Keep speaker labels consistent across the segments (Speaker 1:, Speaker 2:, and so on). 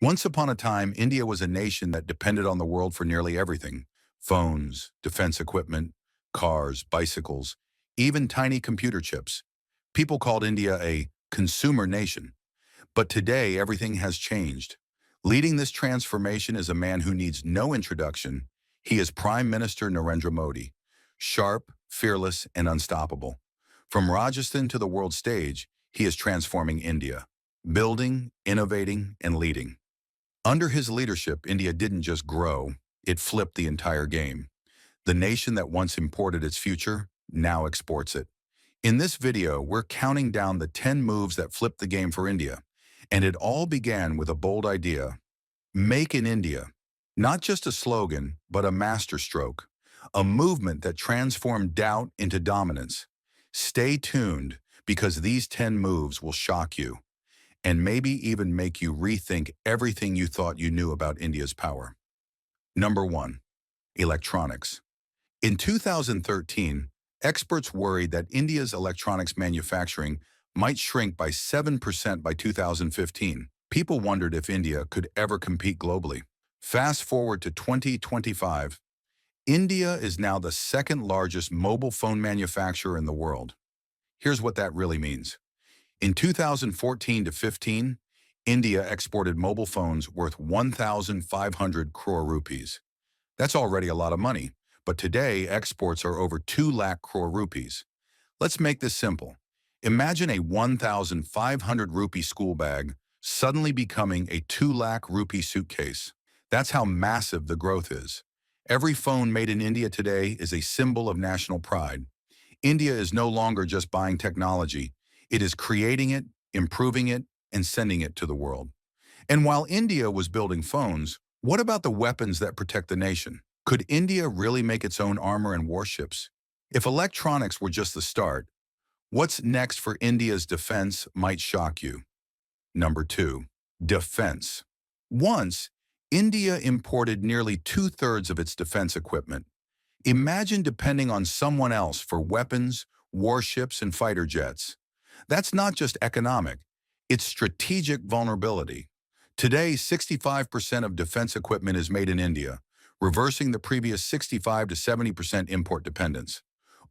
Speaker 1: Once upon a time, India was a nation that depended on the world for nearly everything. Phones, defense equipment, cars, bicycles, even tiny computer chips. People called India a consumer nation. But today, everything has changed. Leading this transformation is a man who needs no introduction. He is Prime Minister Narendra Modi, sharp, fearless, and unstoppable. From Rajasthan to the world stage, he is transforming India, building, innovating, and leading. Under his leadership, India didn't just grow, it flipped the entire game. The nation that once imported its future now exports it. In this video, we're counting down the 10 moves that flipped the game for India. And it all began with a bold idea. Make in India. Not just a slogan, but a masterstroke. A movement that transformed doubt into dominance. Stay tuned, because these 10 moves will shock you, and maybe even make you rethink everything you thought you knew about India's power. Number 1. Electronics. In 2013, experts worried that India's electronics manufacturing might shrink by 7% by 2015. People wondered if India could ever compete globally. Fast forward to 2025, India is now the second largest mobile phone manufacturer in the world. Here's what that really means. In 2014 to 15, India exported mobile phones worth 1,500 crore rupees. That's already a lot of money, but today exports are over 2 lakh crore rupees. Let's make this simple. Imagine a 1,500 rupee school bag suddenly becoming a 2 lakh rupee suitcase. That's how massive the growth is. Every phone made in India today is a symbol of national pride. India is no longer just buying technology. It is creating it, improving it, and sending it to the world. And while India was building phones, what about the weapons that protect the nation? Could India really make its own armor and warships? If electronics were just the start, what's next for India's defense might shock you. Number 2. Defense. Once, India imported nearly 2/3 of its defense equipment. Imagine depending on someone else for weapons, warships, and fighter jets. That's not just economic, it's strategic vulnerability. Today, 65% of defense equipment is made in India, reversing the previous 65 to 70% import dependence.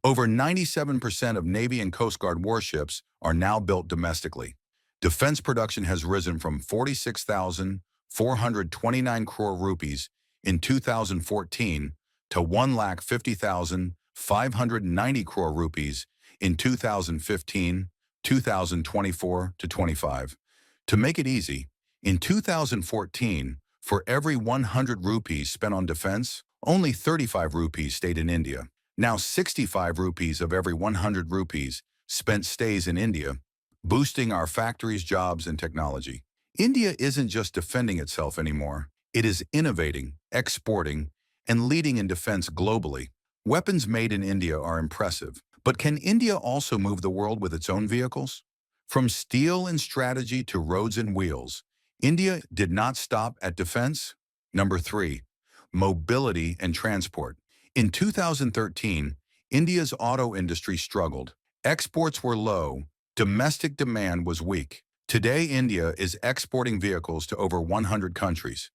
Speaker 1: Over 97% of Navy and Coast Guard warships are now built domestically. Defense production has risen from 46,429 crore rupees in 2014 to 1,50,590 crore rupees in 2015, 2024 to 25. To make it easy, in 2014, for every 100 rupees spent on defense, only 35 rupees stayed in India. Now 65 rupees of every 100 rupees spent stays in India, boosting our factories, jobs, and technology. India isn't just defending itself anymore. It is innovating, exporting, and leading in defense globally. Weapons made in India are impressive, but can India also move the world with its own vehicles? From steel and strategy to roads and wheels, India did not stop at defense. Number 3. Mobility and transport. In 2013, India's auto industry struggled. Exports were low, domestic demand was weak. Today, India is exporting vehicles to over 100 countries.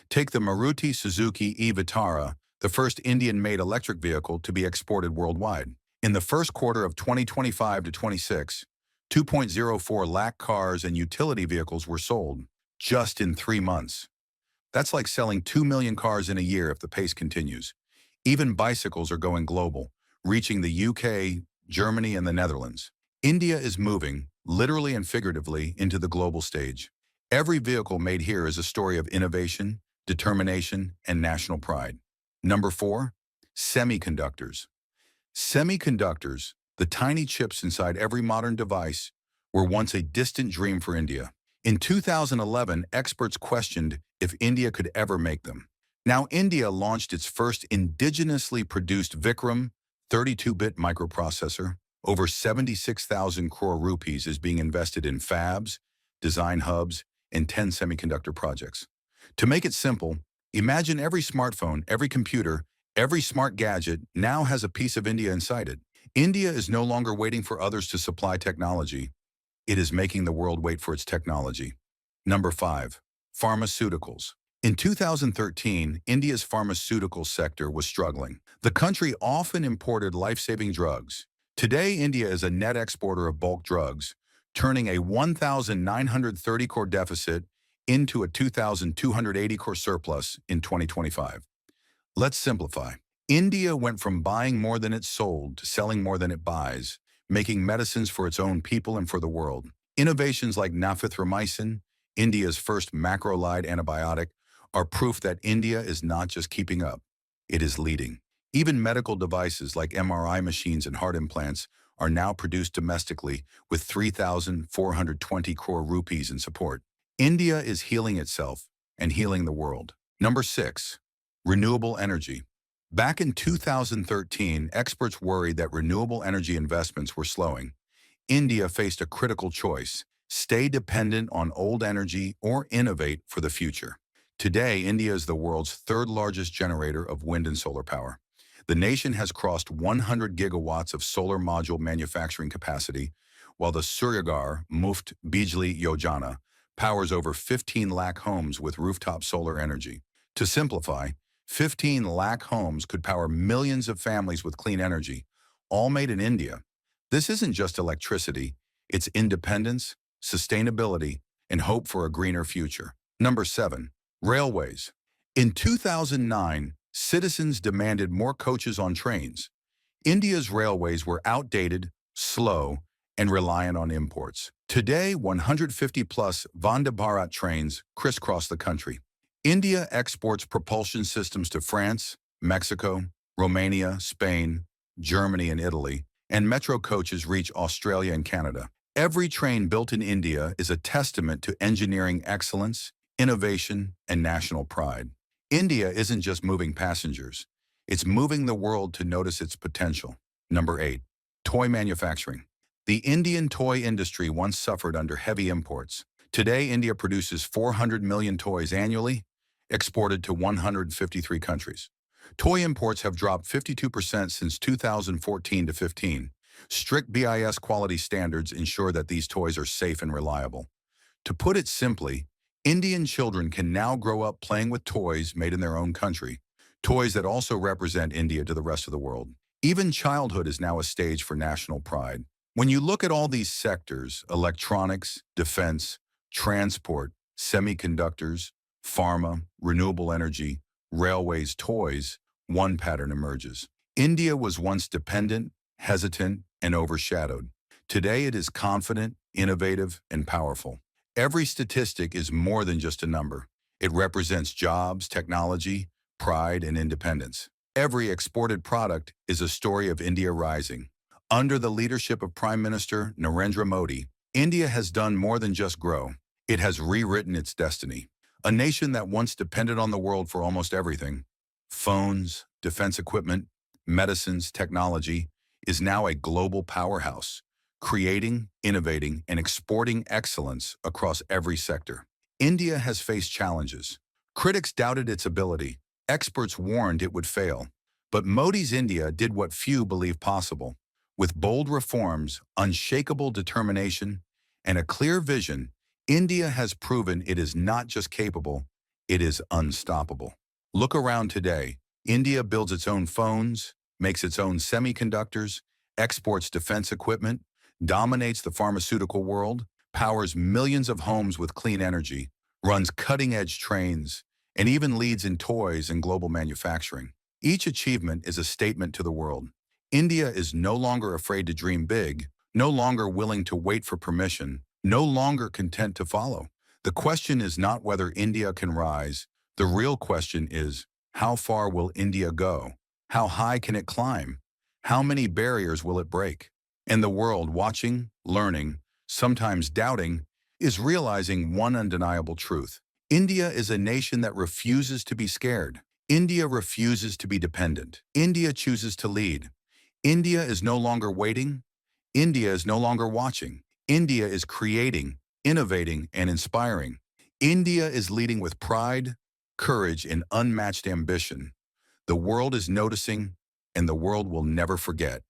Speaker 1: Take the Maruti Suzuki e-Vitara, the first Indian-made electric vehicle to be exported worldwide. In the first quarter of 2025 to 26, 2.04 lakh cars and utility vehicles were sold, just in 3 months. That's like selling 2 million cars in a year if the pace continues. Even bicycles are going global, reaching the UK, Germany, and the Netherlands. India is moving, literally and figuratively, into the global stage. Every vehicle made here is a story of innovation, determination, and national pride. Number 4. Semiconductors. Semiconductors, the tiny chips inside every modern device, were once a distant dream for India. In 2011, experts questioned if India could ever make them. Now, India launched its first indigenously produced Vikram 32-bit microprocessor. Over 76,000 crore rupees is being invested in fabs, design hubs, and 10 semiconductor projects. To make it simple, imagine every smartphone, every computer, every smart gadget now has a piece of India inside it. India is no longer waiting for others to supply technology. It is making the world wait for its technology. Number 5. Pharmaceuticals. In 2013, India's pharmaceutical sector was struggling. The country often imported life-saving drugs. Today, India is a net exporter of bulk drugs, turning a 1,930 crore deficit into a 2,280 crore surplus in 2025. Let's simplify. India went from buying more than it sold to selling more than it buys, making medicines for its own people and for the world. Innovations like nafithromycin, India's first macrolide antibiotic, are proof that India is not just keeping up, it is leading. Even medical devices like MRI machines and heart implants are now produced domestically with 3,420 crore rupees in support. India is healing itself and healing the world. Number 6. Renewable energy. Back in 2013, experts worried that renewable energy investments were slowing. India faced a critical choice: stay dependent on old energy or innovate for the future. Today, India is the world's third largest generator of wind and solar power. The nation has crossed 100 gigawatts of solar module manufacturing capacity, while the Suryaghar Muft Bijli Yojana powers over 15 lakh homes with rooftop solar energy. To simplify, 15 lakh homes could power millions of families with clean energy, all made in India. This isn't just electricity, it's independence, sustainability, and hope for a greener future. Number 7. Railways. In 2009, citizens demanded more coaches on trains. India's railways were outdated, slow, and reliant on imports. Today, 150-plus Vande Bharat trains crisscross the country. India exports propulsion systems to France, Mexico, Romania, Spain, Germany, and Italy, and metro coaches reach Australia and Canada. Every train built in India is a testament to engineering excellence, innovation, and national pride. India isn't just moving passengers, it's moving the world to notice its potential. Number 8. Toy manufacturing. The Indian toy industry once suffered under heavy imports. Today, India produces 400 million toys annually, exported to 153 countries. Toy imports have dropped 52% since 2014 to 15. Strict BIS quality standards ensure that these toys are safe and reliable. To put it simply, Indian children can now grow up playing with toys made in their own country, toys that also represent India to the rest of the world. Even childhood is now a stage for national pride. When you look at all these sectors, electronics, defense, transport, semiconductors, pharma, renewable energy, railways, toys, one pattern emerges. India was once dependent, hesitant, and overshadowed. Today it is confident, innovative, and powerful. Every statistic is more than just a number. It represents jobs, technology, pride, and independence. Every exported product is a story of India rising. Under the leadership of Prime Minister Narendra Modi, India has done more than just grow. It has rewritten its destiny. A nation that once depended on the world for almost everything, phones, defense equipment, medicines, technology, is now a global powerhouse, creating, innovating, and exporting excellence across every sector. India has faced challenges. Critics doubted its ability. Experts warned it would fail. But Modi's India did what few believe possible. With bold reforms, unshakable determination, and a clear vision, India has proven it is not just capable, it is unstoppable. Look around today. India builds its own phones, makes its own semiconductors, exports defense equipment, dominates the pharmaceutical world, powers millions of homes with clean energy, runs cutting-edge trains, and even leads in toys and global manufacturing. Each achievement is a statement to the world. India is no longer afraid to dream big, no longer willing to wait for permission, no longer content to follow. The question is not whether India can rise. The real question is, how far will India go? How high can it climb? How many barriers will it break? And the world, watching, learning, sometimes doubting, is realizing one undeniable truth. India is a nation that refuses to be scared. India refuses to be dependent. India chooses to lead. India is no longer waiting. India is no longer watching. India is creating, innovating, and inspiring. India is leading with pride, courage, and unmatched ambition. The world is noticing, and the world will never forget.